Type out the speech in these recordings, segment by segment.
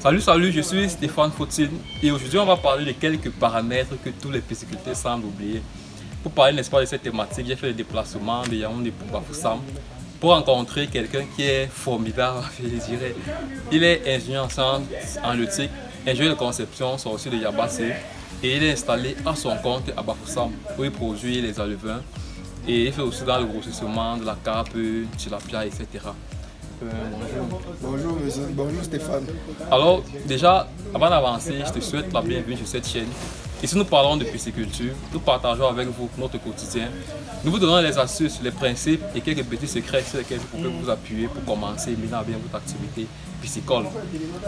Salut, je suis Stéphane Fautil et aujourd'hui on va parler de quelques paramètres que tous les pisciculteurs semblent oublier. Pour parler n'est-ce pas de cette thématique, j'ai fait le déplacement de Yaoundé pour Bafoussam pour rencontrer quelqu'un qui est formidable, je dirais. Il est ingénieur en sciences analytiques, ingénieur de conception, sorti de Yabassé et il est installé à son compte à Bafoussam où il produit les alevins et il fait aussi dans le grossissement de la carpe, tilapia, etc. Bonjour, monsieur. Bonjour Stéphane. Alors déjà, avant d'avancer, je te souhaite la bienvenue sur cette chaîne. Ici nous parlons de pisciculture, nous partageons avec vous notre quotidien. Nous vous donnons les astuces, les principes et quelques petits secrets sur lesquels vous pouvez vous appuyer pour commencer et mener à bien votre activité piscicole.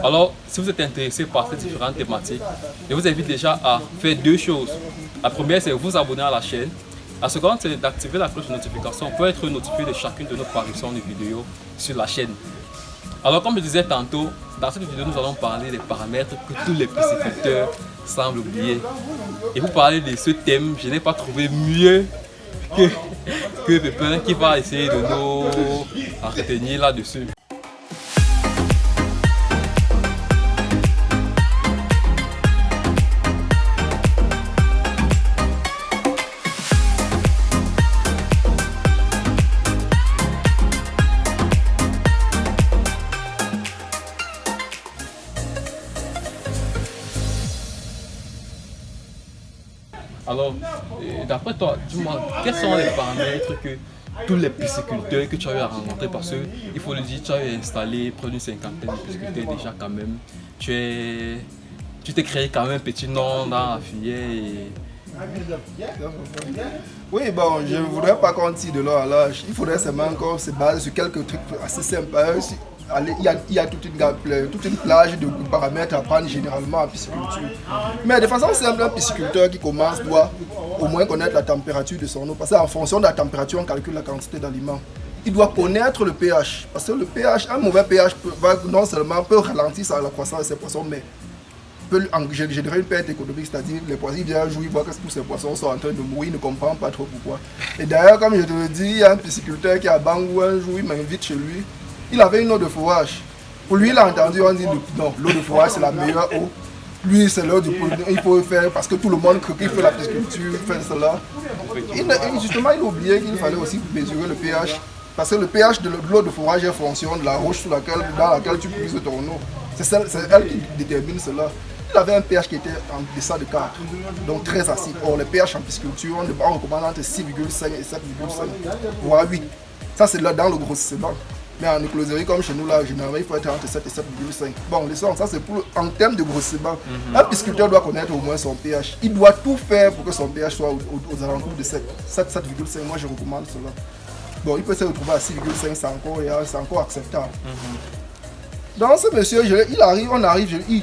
Alors, si vous êtes intéressé par ces différentes thématiques, je vous invite déjà à faire deux choses. La première, c'est vous abonner à la chaîne. La seconde, c'est d'activer la cloche de notification pour être notifié de chacune de nos parutions de vidéos sur la chaîne. Alors, comme je disais tantôt, dans cette vidéo, nous allons parler des paramètres que tous les pisciculteurs semblent oublier. Et pour parler de ce thème, je n'ai pas trouvé mieux que Pépin qui va essayer de nous retenir là-dessus. Alors, d'après toi, dis-moi, quels sont les paramètres que tous les pisciculteurs que tu as eu à rencontrer, parce qu'il faut le dire, tu as eu installé près d'une cinquantaine de pisciculteurs déjà quand même. Tu t'es créé quand même un petit nom dans la filière. Oui, bon, je ne voudrais pas qu'on tire de l'or à l'âge. Il faudrait seulement encore se baser sur quelques trucs assez simples. Il y a toute une plage de paramètres à prendre généralement en pisciculture. Mais de façon simple, un pisciculteur qui commence doit au moins connaître la température de son eau. Parce qu'en fonction de la température, on calcule la quantité d'aliments. Il doit connaître le pH. Parce que le pH, un mauvais pH non seulement peut ralentir la croissance de ces poissons, mais peut générer une perte économique, c'est-à-dire les poissons, il vient jouer, il voit que tous ces poissons sont en train de mourir, il ne comprend pas trop pourquoi. Et d'ailleurs, comme je te le dis, il y a un pisciculteur qui est à Bangou un jour, il m'invite chez lui. Il avait une eau de fourrage. Pour lui, il a entendu, on dit non, l'eau de fourrage c'est la meilleure eau. Lui, c'est l'eau du poule, il faut faire parce que tout le monde qu'il fait la pisciculture, fait cela. Justement, il a oublié qu'il fallait aussi mesurer le pH. Parce que le pH de l'eau de fourrage est en fonction de la roche dans laquelle tu puises ton eau. C'est elle qui détermine cela. Il avait un pH qui était en deçà de 4, donc très acide. Or, le pH en pisciculture, on recommande entre 6,5 et 7,5, voire 8. Ça, c'est là dans le grossissement. Mais en écloserie, comme chez nous, là, généralement, il faut être entre 7 et 7,5. Bon, ça, c'est pour en termes de grossissement. Un pisciculteur doit connaître au moins son pH. Il doit tout faire pour que son pH soit aux alentours de 7, 7,5. Moi, je recommande cela. Bon, il peut se retrouver à 6,5, c'est encore acceptable. Donc ce monsieur,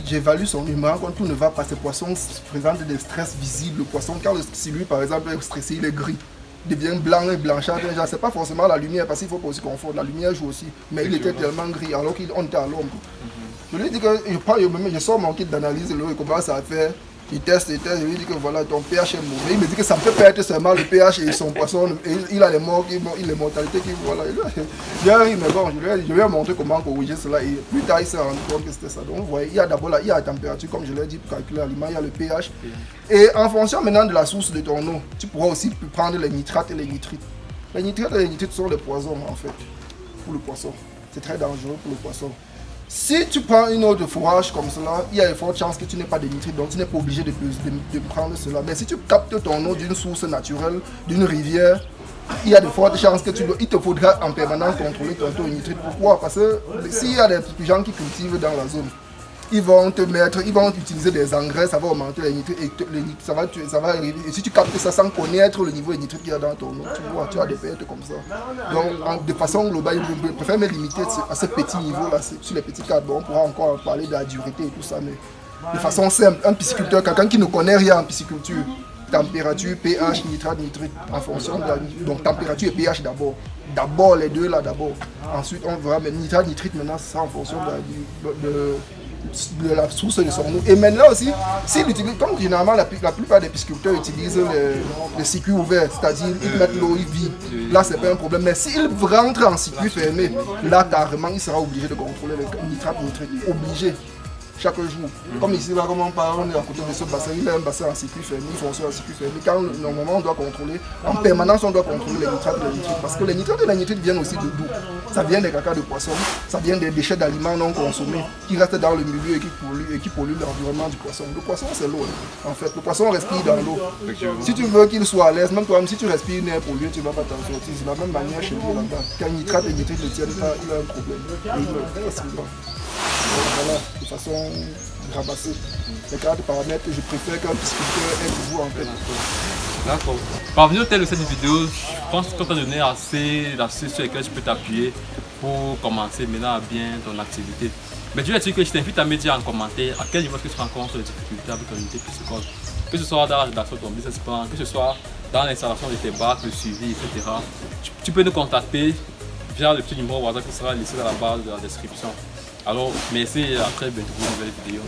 j'évalue son humeur quand tout ne va pas. Ces poissons présentent des stress visibles. Le poisson, si lui par exemple est stressé, il est gris, il devient blanc et blanchâtre. C'est pas forcément la lumière, parce qu'il faut aussi confort. La lumière joue aussi, mais il était tellement gris alors qu'on était à l'ombre. Je lui dis que je sors mon kit d'analyse, il commence à faire. Il teste, je lui dis que voilà, ton pH est mauvais. Il me dit que ça ne peut pas être seulement le pH et son poisson. Il a les mortalités qui voilà. Mais bon, je lui ai montré comment corriger cela. Et plus tard, il s'est rendu compte que c'était ça. Donc, vous voyez, il y a d'abord la température, comme je l'ai dit, pour calculer l'aliment, il y a le pH. Et en fonction maintenant de la source de ton eau, tu pourras aussi prendre les nitrates et les nitrites. Les nitrates et les nitrites sont des poisons, en fait, pour le poisson. C'est très dangereux pour le poisson. Si tu prends une eau de fourrage comme cela, il y a de fortes chances que tu n'aies pas de nitrites, donc tu n'es pas obligé de prendre cela. Mais si tu captes ton eau d'une source naturelle, d'une rivière, il y a de fortes chances que il te faudra en permanence contrôler ton taux de nitrite. Pourquoi? Parce que s'il y a des gens qui cultivent dans la zone, ils vont utiliser des engrais, ça va augmenter les nitrites et ça va arriver. Et si tu captes ça sans connaître le niveau de nitrite qu'il y a dans ton eau, tu as des pertes comme ça. Donc, de façon globale, je préfère me limiter à ce petit niveau-là, sur les petits cadres. Bon, on pourra encore parler de la dureté et tout ça, mais de façon simple, un pisciculteur, quelqu'un qui ne connaît rien en pisciculture, température, pH, nitrate, nitrite, en fonction de donc température et pH d'abord. D'abord les deux là d'abord. Ensuite on verra, mais nitrate, nitrite maintenant c'est en fonction de la source de son eau. Et maintenant aussi, comme généralement la plupart des pisciculteurs utilisent les circuits ouverts, c'est-à-dire ils mettent l'eau vide, là c'est pas un problème. Mais s'ils rentrent en circuit fermé, là carrément il sera obligé de contrôler les nitrates, nitrites, obligé. chaque jour. Comme ici, là, comme on parle, on est à côté de ce bassin, il y a un bassin en circuit fermé, ils font ça en circuit fermé. Quand normalement on doit contrôler, en permanence on doit contrôler les nitrates et les nitrites. Parce que les nitrates et les nitrites viennent aussi de d'où? Ça vient des caca de poisson, ça vient des déchets d'aliments non consommés qui restent dans le milieu et qui polluent l'environnement du poisson. Le poisson c'est l'eau. En fait, le poisson respire dans l'eau. Si tu veux qu'il soit à l'aise, même toi-même, si tu respires une air pollué, tu ne vas pas t'en sortir. C'est la même manière chez lui là-bas. Quand nitrate et nitrite ne tiennent pas, il a un problème. Et il meurt facilement. Voilà, de façon ramassée. Les 4 paramètres que je préfère qu'un pisciculteur ait toujours en fait. D'accord. Parvenu au terme de cette vidéo, je pense qu'on t'a donné assez d'astuces sur lesquelles tu peux t'appuyer pour commencer maintenant à bien ton activité. Mais tu vas dire que je t'invite à me dire en commentaire à quel niveau est-ce que tu rencontres les difficultés avec ton unité piscicole. Que ce soit dans la rédaction de ton business plan, que ce soit dans l'installation de tes bacs, le suivi, etc. Tu peux nous contacter via le petit numéro WhatsApp qui sera laissé dans la barre de la description. Alors, merci et à très bientôt pour une nouvelle vidéo.